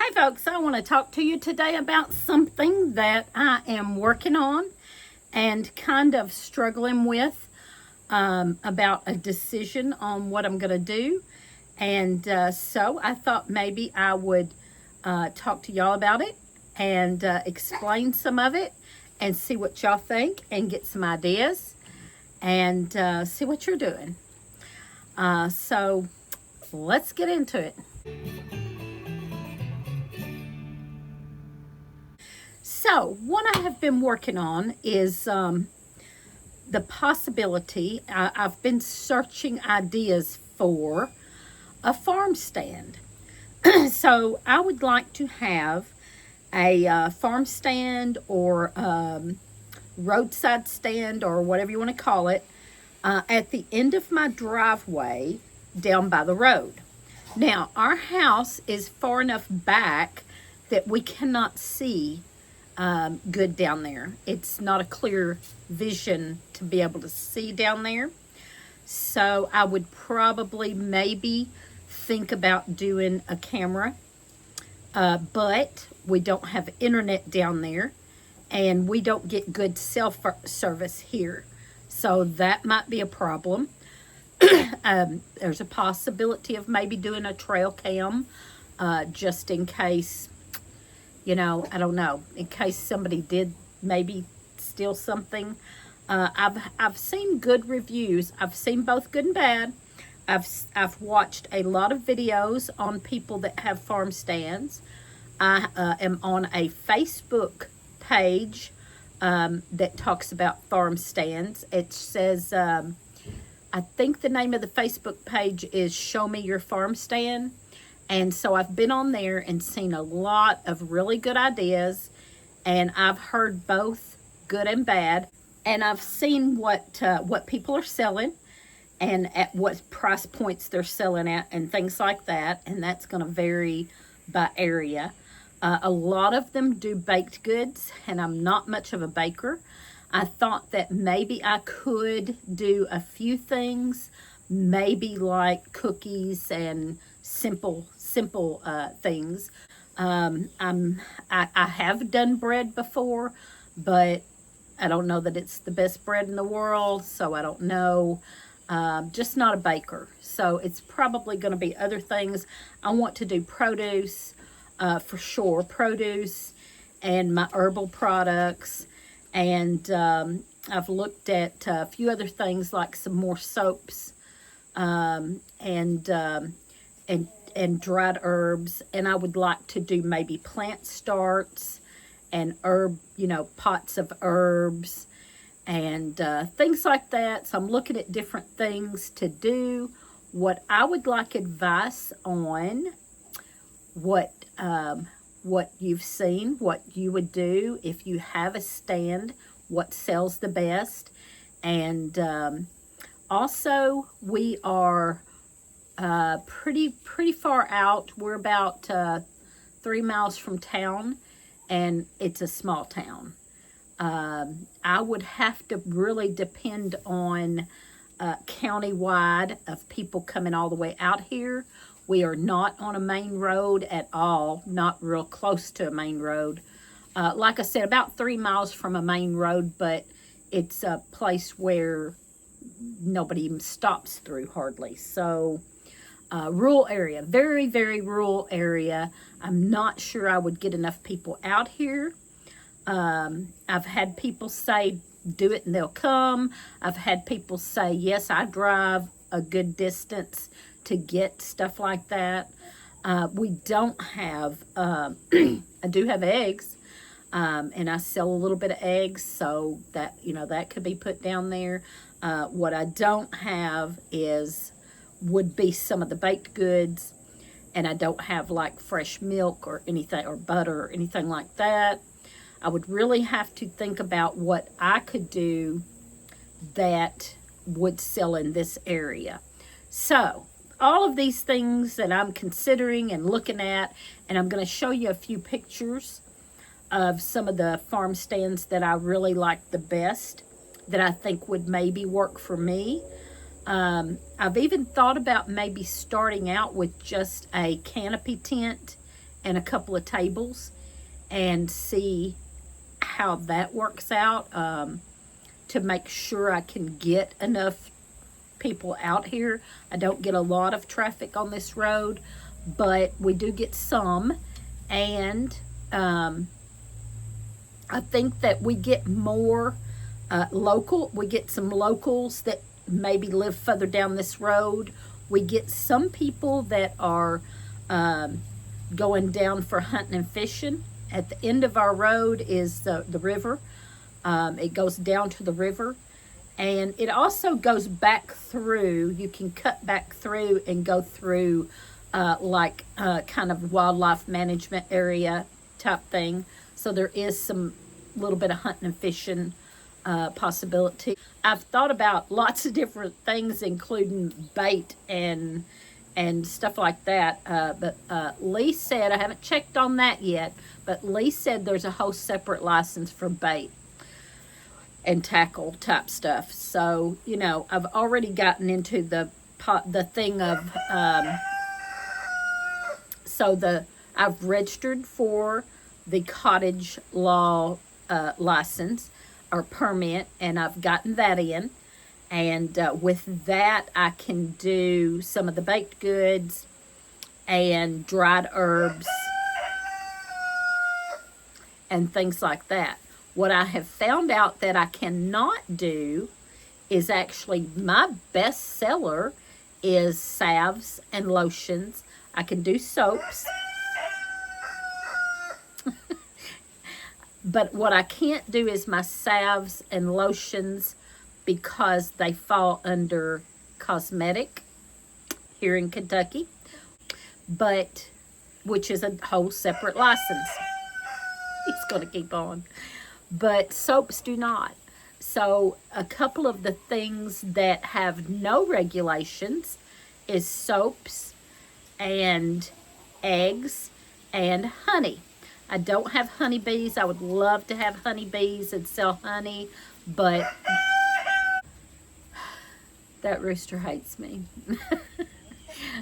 Hi folks, I want to talk to you today about something that I am working on and kind of struggling with about a decision on what I'm going to do. And so I thought maybe I would talk to y'all about it and explain some of it and see what y'all think and get some ideas and see what you're doing. So let's get into it. So, what I have been working on is the possibility. I've been searching ideas for a farm stand. So, I would like to have a farm stand or roadside stand or whatever you want to call it at the end of my driveway down by the road. Now, our house is far enough back that we cannot see good down there. It's not a clear vision to be able to see down there. So I would probably maybe think about doing a camera, but we don't have internet down there and we don't get good cell service here. So that might be a problem. There's a possibility of maybe doing a trail cam just in case. You know, I don't know, in case somebody did maybe steal something. I've seen good reviews. I've seen both good and bad. I've watched a lot of videos on people that have farm stands. I am on a Facebook page that talks about farm stands. It says, I think the name of the Facebook page is Show Me Your Farm Stand. And so I've been on there and seen a lot of really good ideas, and I've heard both good and bad. And I've seen what people are selling and at what price points they're selling at and things like that. And that's going to vary by area. A lot of them do baked goods, and I'm not much of a baker. I thought that maybe I could do a few things, maybe like cookies and simple things. I have done bread before, but I don't know that it's the best bread in the world, so I don't know. Just not a baker. So it's probably going to be other things. I want to do produce, for sure. Produce and my herbal products. And I've looked at a few other things like some more soaps and dried herbs, and I would like to do maybe plant starts and pots of herbs and things like that. So I'm looking at different things to do. What I would like advice on, what you've seen, what you would do if you have a stand, what sells the best. And also we are pretty far out. We're about 3 miles from town, and it's a small town. I would have to really depend on countywide of people coming all the way out here. We are not on a main road at all, not real close to a main road. Like I said, about 3 miles from a main road, but it's a place where nobody even stops through hardly. So rural area, very, very rural area. I'm not sure I would get enough people out here. I've had people say, do it and they'll come. I've had people say, yes, I drive a good distance to get stuff like that. We don't have, I do have eggs, and I sell a little bit of eggs, so that, that could be put down there. What I don't have would be some of the baked goods, and I don't have like fresh milk or anything, or butter or anything like that. I would really have to think about what I could do that would sell in this area. So all of these things that I'm considering and looking at, and I'm going to show you a few pictures of some of the farm stands that I really like the best, that I think would maybe work for me. I've even thought about maybe starting out with just a canopy tent and a couple of tables and see how that works out, to make sure I can get enough people out here. I don't get a lot of traffic on this road, but we do get some, and I think that we get more we get some locals that maybe live further down this road. We get some people that are going down for hunting and fishing. At the end of our road is the river. It goes down to the river, and it also goes back through. You can cut back through and go through kind of wildlife management area type thing. So there is some little bit of hunting and fishing possibility. I've thought about lots of different things, including bait and stuff like that. But Lee said, I haven't checked on that yet, but Lee said there's a whole separate license for bait and tackle type stuff. So, you know, I've already gotten into the thing of, I've registered for the cottage law license or permit, and I've gotten that in. And with that, I can do some of the baked goods and dried herbs and things like that. What I have found out that I cannot do is actually my best seller is salves and lotions. I can do soaps. But what I can't do is my salves and lotions, because they fall under cosmetic here in Kentucky, but which is a whole separate license. He's going to keep on. But soaps do not. So a couple of the things that have no regulations is soaps and eggs and honey. I don't have honeybees. I would love to have honeybees and sell honey, but that rooster hates me.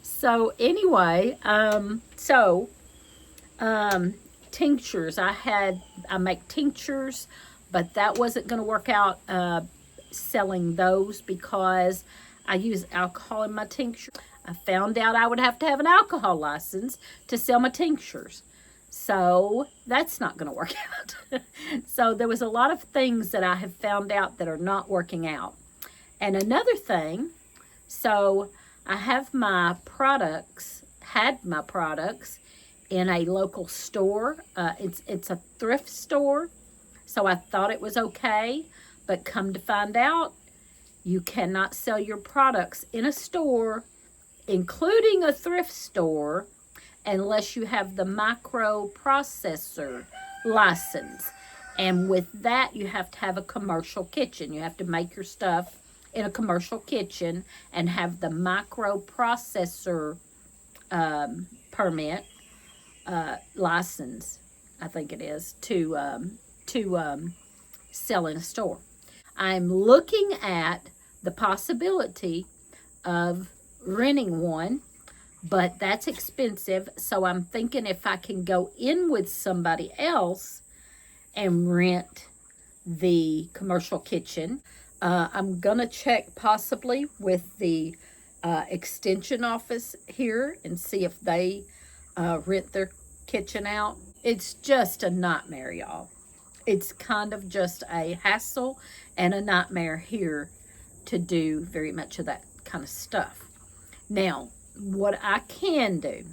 So anyway, tinctures. I make tinctures, but that wasn't going to work out selling those because I use alcohol in my tincture. I found out I would have to have an alcohol license to sell my tinctures. So that's not going to work out. So there was a lot of things that I have found out that are not working out. And another thing, so I have my products, had my products in a local store. It's a thrift store, so I thought it was okay. But come to find out, you cannot sell your products in a store, including a thrift store, unless you have the microprocessor license. And with that, you have to have a commercial kitchen. You have to make your stuff in a commercial kitchen and have the microprocessor permit license, I think it is, to sell in a store. I'm looking at the possibility of renting one, but that's expensive. So I'm thinking if I can go in with somebody else and rent the commercial kitchen. I'm gonna check possibly with the extension office here and see if they rent their kitchen out. It's just a nightmare, y'all. It's kind of just a hassle and a nightmare here to do very much of that kind of stuff. Now, what I can do,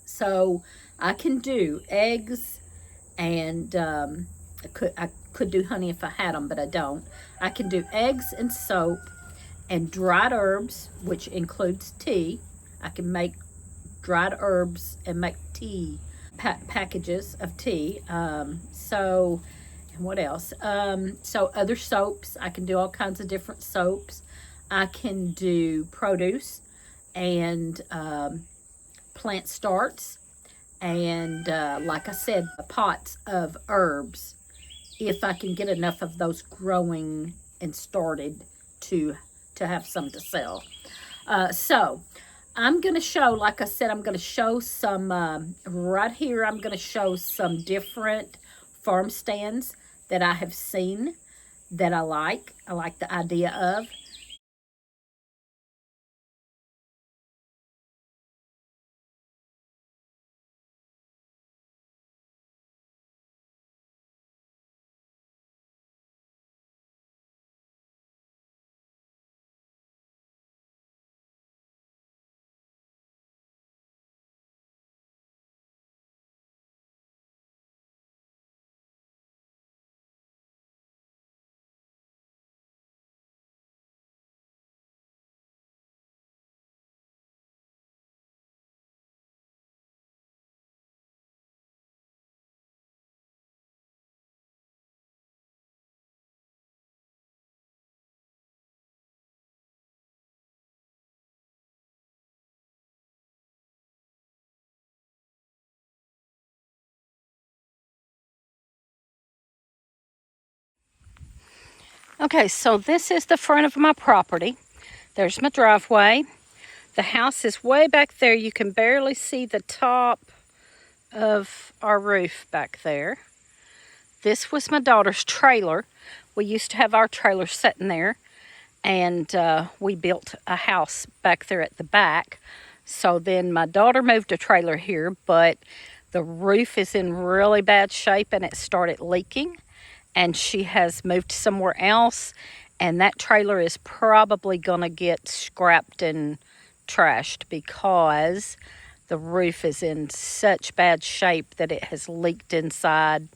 so I can do eggs and I could do honey if I had them, but I don't. I can do eggs and soap and dried herbs, which includes tea. I can make dried herbs and make tea, packages of tea. And what else? So other soaps. I can do all kinds of different soaps. I can do produce and plant starts. And like I said, pots of herbs, if I can get enough of those growing and started to have some to sell. So I'm going to show, like I said, I'm going to show some, right here, I'm going to show some different farm stands that I have seen that I like. I like the idea of. Okay, so this is the front of my property. There's my driveway. The house is way back there. You can barely see the top of our roof back there. This was my daughter's trailer. We used to have our trailer sitting there, and we built a house back there at the back. So then my daughter moved a trailer here, but the roof is in really bad shape and it started leaking, and she has moved somewhere else, and that trailer is probably gonna get scrapped and trashed because the roof is in such bad shape that it has leaked inside.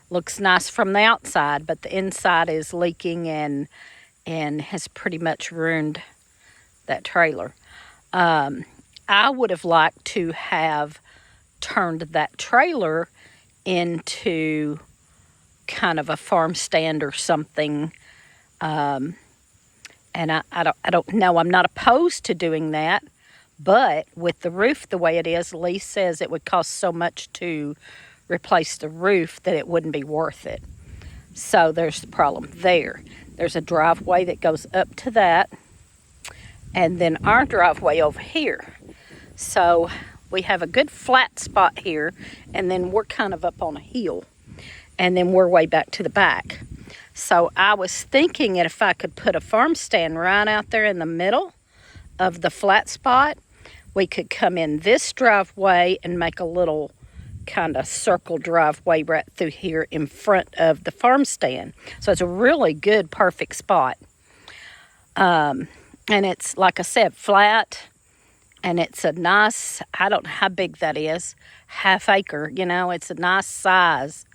Looks nice from the outside, but the inside is leaking and has pretty much ruined that trailer. I would have liked to have turned that trailer into kind of a farm stand or something. And I don't know. I'm not opposed to doing that, but with the roof the way it is, Lee says it would cost so much to replace the roof that it wouldn't be worth it. So there's the problem there. There's a driveway that goes up to that, and then our driveway over here. So we have a good flat spot here, and then we're kind of up on a hill, and then we're way back to the back. So I was thinking that if I could put a farm stand right out there in the middle of the flat spot, we could come in this driveway and make a little kind of circle driveway right through here in front of the farm stand. So it's a really good, perfect spot. And it's, like I said, flat, and it's a nice, I don't know how big that is, half acre, you know, it's a nice size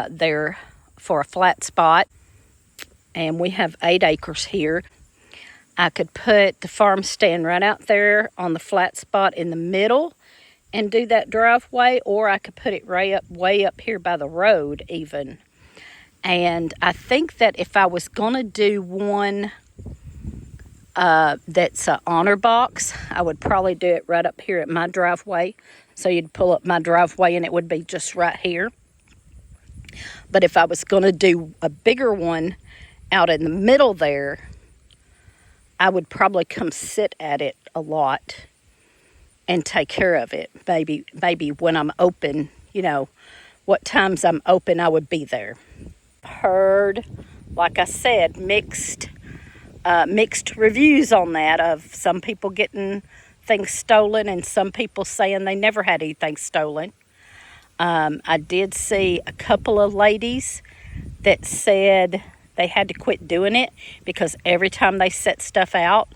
there for a flat spot. And we have 8 acres here. I could put the farm stand right out there on the flat spot in the middle and do that driveway, or I could put it way up here by the road even. And I think that if I was going to do one that's an honor box, I would probably do it right up here at my driveway. So you'd pull up my driveway and it would be just right here. But if I was going to do a bigger one out in the middle there, I would probably come sit at it a lot and take care of it. Maybe when I'm open, you know, what times I'm open, I would be there. Heard, like I said, mixed reviews on that, of some people getting things stolen and some people saying they never had anything stolen. I did see a couple of ladies that said they had to quit doing it because every time they set stuff out,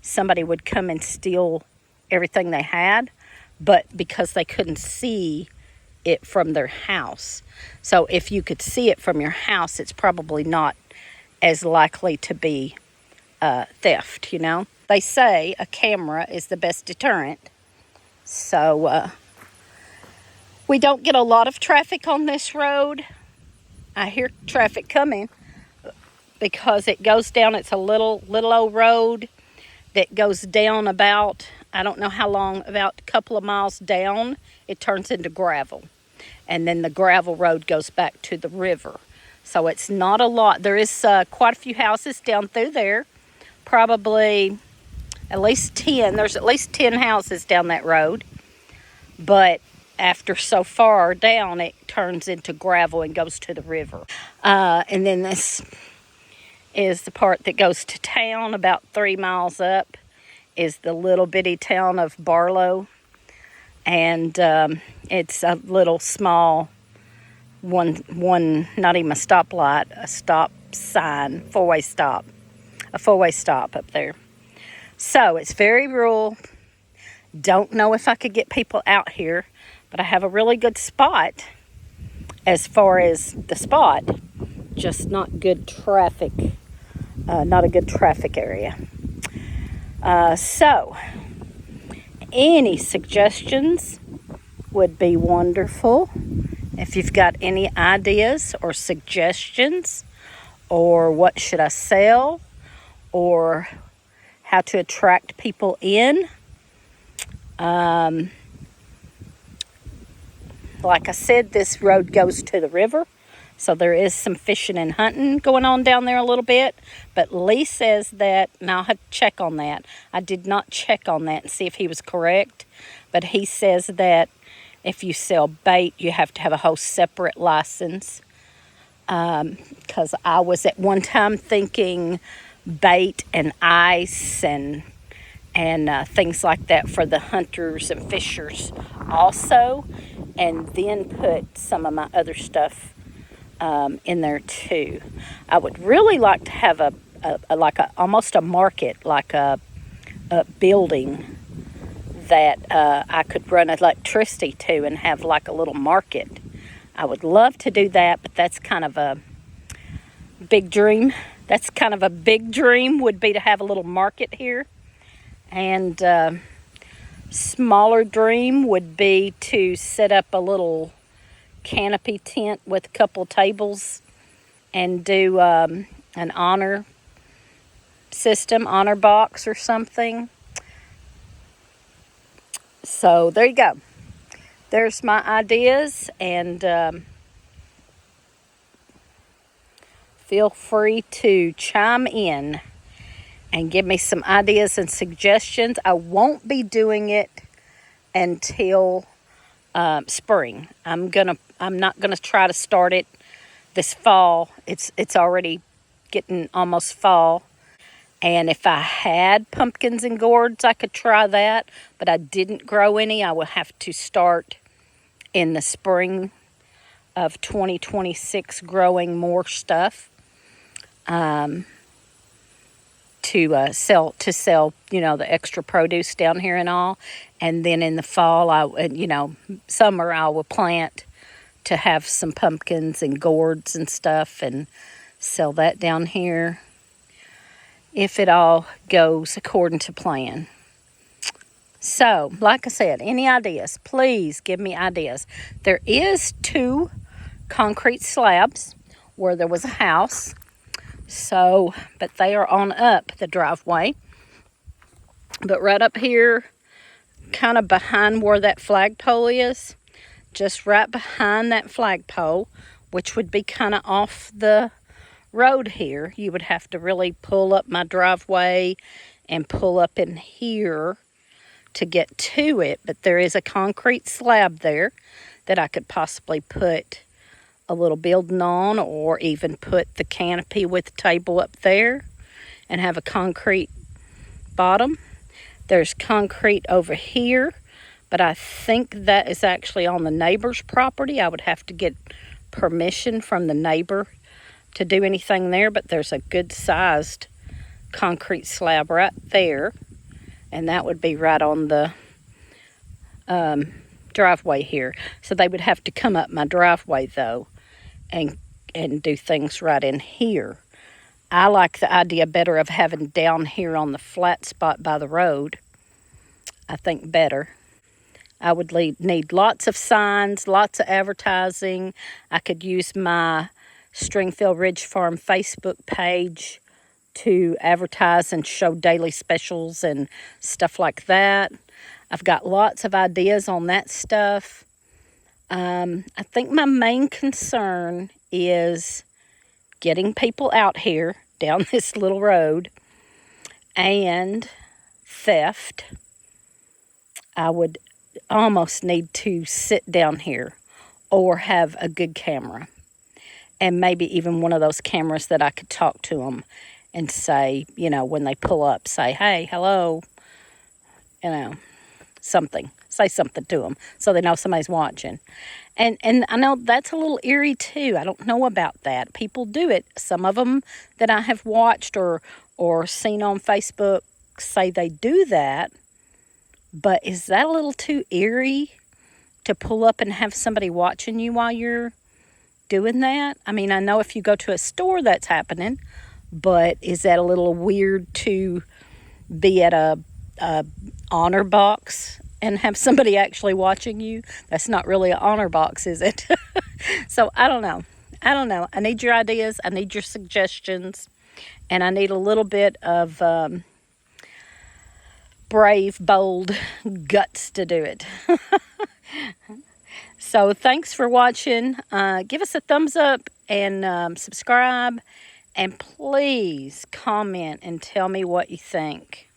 somebody would come and steal everything they had, but because they couldn't see it from their house. So if you could see it from your house, it's probably not as likely to be theft, you know. They say a camera is the best deterrent. So we don't get a lot of traffic on this road. I hear traffic coming because it goes down. It's a little old road that goes down about, I don't know how long, about a couple of miles down. It turns into gravel. And then the gravel road goes back to the river. So it's not a lot. There is quite a few houses down through there. Probably at least 10. There's at least 10 houses down that road. But after so far down, it turns into gravel and goes to the river. And then this is the part that goes to town. About 3 miles up is the little bitty town of Barlow. And it's a little small one, not even a stoplight, a stop sign, four-way stop up there. So it's very rural. Don't know if I could get people out here, but I have a really good spot as far as the spot, just not good traffic, not a good traffic area. So any suggestions would be wonderful. If you've got any ideas or suggestions, or what should I sell, or how to attract people in. Like I said, this road goes to the river, so there is some fishing and hunting going on down there a little bit. But Lee says that, and I'll have to check on that. I did not check on that and see if he was correct, but he says that if you sell bait, you have to have a whole separate license. Because I was at one time thinking bait and ice and things like that for the hunters and fishers also, and then put some of my other stuff in there too. I would really like to have almost a market, like a building that I could run electricity to and have like a little market. I would love to do that, but that's kind of a big dream. That's kind of a big dream, would be to have a little market here. And smaller dream would be to set up a little canopy tent with a couple tables and do an honor system, honor box or something. So there you go. There's my ideas, and feel free to chime in and give me some ideas and suggestions. I won't be doing it until spring. I'm not gonna try to start it this fall. It's already getting almost fall. And if I had pumpkins and gourds, I could try that. But I didn't grow any. I will have to start in the spring of 2026 growing more stuff to sell, the extra produce down here and all. And then in the fall, summer, I will plant to have some pumpkins and gourds and stuff and sell that down here, if it all goes according to plan. So, like I said, any ideas, please give me ideas. There is 2 concrete slabs where there was a house. So, but they are on up the driveway. But right up here, kind of behind where that flagpole is, just right behind that flagpole, which would be kind of off the road here, you would have to really pull up my driveway and pull up in here to get to it. But there is a concrete slab there that I could possibly put a little building on, or even put the canopy with the table up there and have a concrete bottom. There's concrete over here, but I think that is actually on the neighbor's property. I would have to get permission from the neighbor to do anything there, but there's a good sized concrete slab right there, and that would be right on the driveway here. So they would have to come up my driveway though and do things right in here. I like the idea better of having down here on the flat spot by the road. I think better. I would need lots of signs, lots of advertising. I could use my Stringfield Ridge Farm Facebook page to advertise and show daily specials and stuff like that. I've got lots of ideas on that stuff. I think my main concern is getting people out here down this little road and theft, I would almost need to sit down here or have a good camera. And maybe even one of those cameras that I could talk to them and say, you know, when they pull up, say, hey, hello, you know, something. Say something to them so they know somebody's watching. And I know that's a little eerie too. I don't know about that. People do it. Some of them that I have watched or seen on Facebook say they do that. But is that a little too eerie to pull up and have somebody watching you while you're doing that? I mean, I know if you go to a store that's happening, but is that a little weird to be at a honor box and have somebody actually watching you? That's not really an honor box, is it? So I don't know. I need your ideas. I need your suggestions. And I need a little bit of brave, bold guts to do it. So thanks for watching. Give us a thumbs up and subscribe. And please comment and tell me what you think.